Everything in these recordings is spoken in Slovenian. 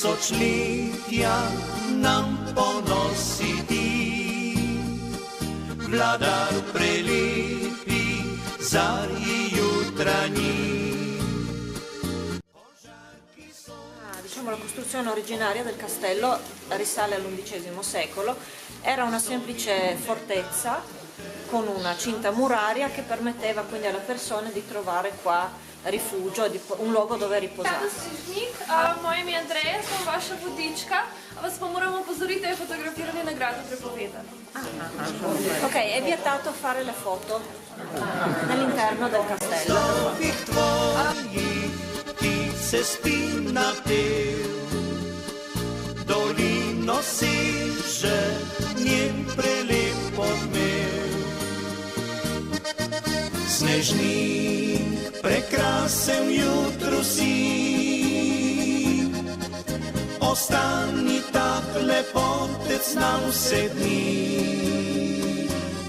Тисячліття нам поносити, владар приліпі зарі ютрані. Diciamo, la costruzione originaria del castello risale all'undicesimo secolo, era una semplice fortezza con una cinta muraria che permetteva quindi alle persone di trovare qua rifugio, un luogo dove riposare. Moje ime je Andreja, sem vaša vodička, vas pa moramo opozoriti, da je fotografiranje na gradu prepovedano. Ok, è vietato fare le foto nell'interno del castello. Se spinatył, dolino syże, nie prylyp podmył. Sneżnik prekrasę jutro si, ostatni tak lepotec nam se dni.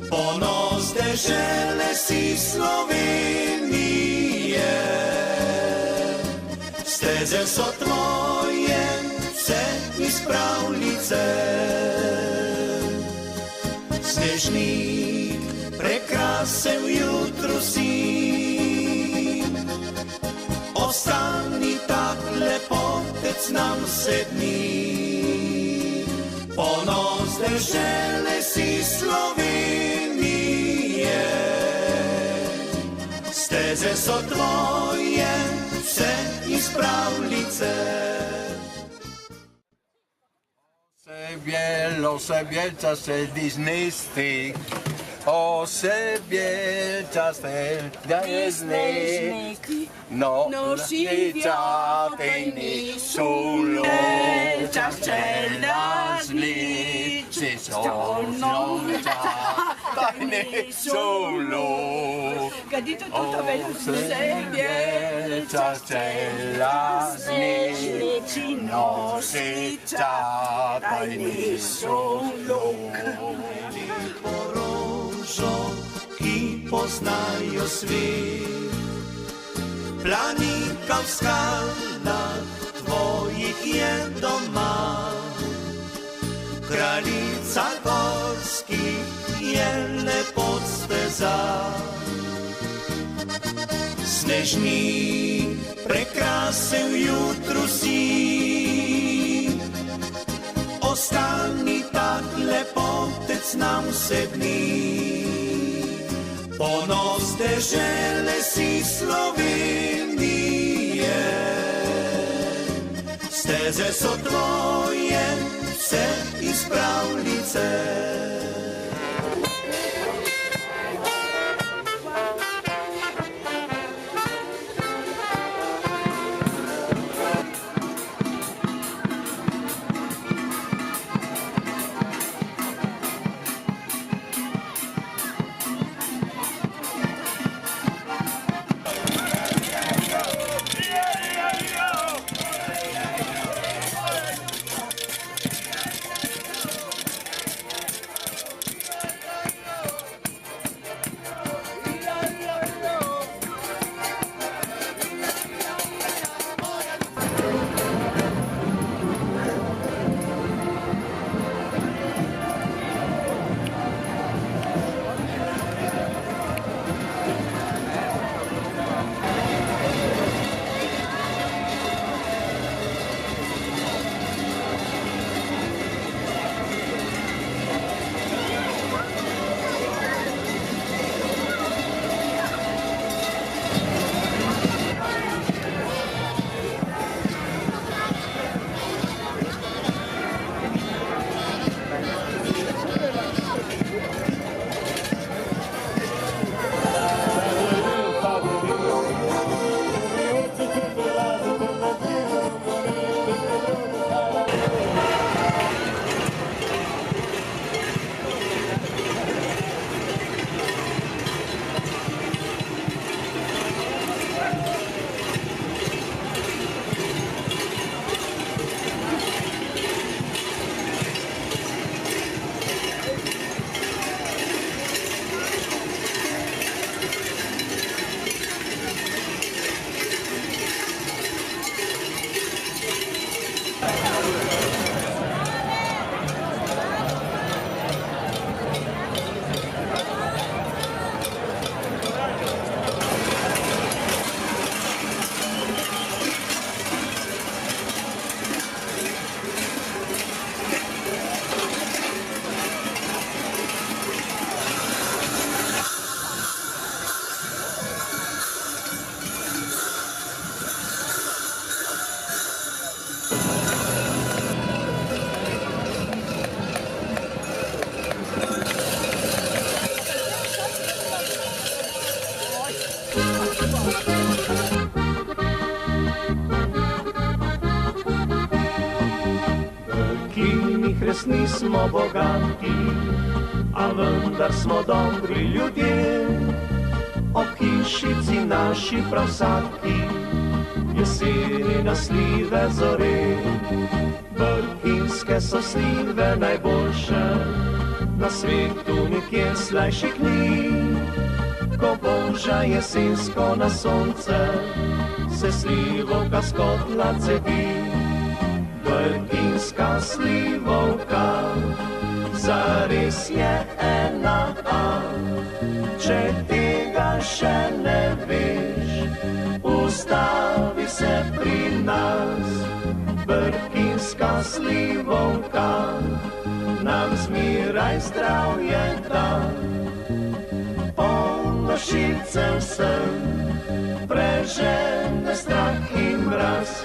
Ponos dežele si Slovenije, steze so tvoje, vse iz pravljice. Snežnik prekrasel jutro si, ostani tak lepotec nam se dni. Ponos dežele si Slovenije, steze so tvoje, vse iz pravljice. Se bielčastel disnejstik, o se bielčastel disnejstik, no žičatejni solo, častel nazli, si solo častajni solo. Gadito tutto bello se bielčastel disnejstik, no žičatejni solo. Porożo i poznają świt, planika w skałach twoich je doma, kralica gorskich jele pod steza. Snežnik prekrasel jutro si, ostani tak lepotec nam se dni. Ponos dežele si Slovenije, steze so tvoje, vse iz pravljice. res nismo bogati, a vendar smo dobri ljudje. Ob hišici naši prav vsaki, jeseni naslive zore. Brkinske so slive najboljše, na svetu nikjer slajših ni. Ko boža jesensko na sonce, se slivovka s kotla cedi. Brkinska slivovka, zares je ena A. Če tega še ne veš, ustavi se pri nas. Brkinska slivovka nam zmeraj zdravje da. Polnošilcem sem prežene strah in mraz.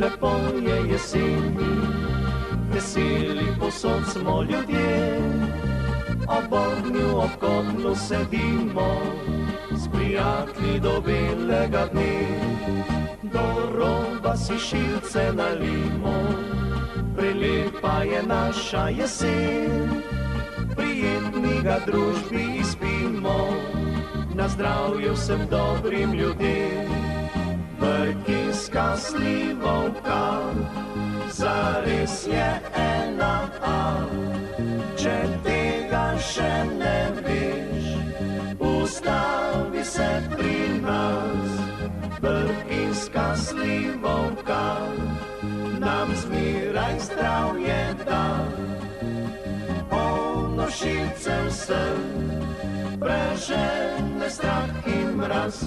Lepo je jeseni, veseli posod smo ljudje. Ob ognju, ob kotlu sedimo, s prijatelji do belega dne. Do roba si šilce nalimo, prelepa je naša jesen. Prijetni ga družbi izpimo, na zdravje vsem dobrim ljudem. Brkinska slivovka, zares je ena A. Če tega še ne veš, ustavi se pri nas. Brkinska slivovka nam zmeraj zdravje da. Polnošilcem sem prežene strah in mraz.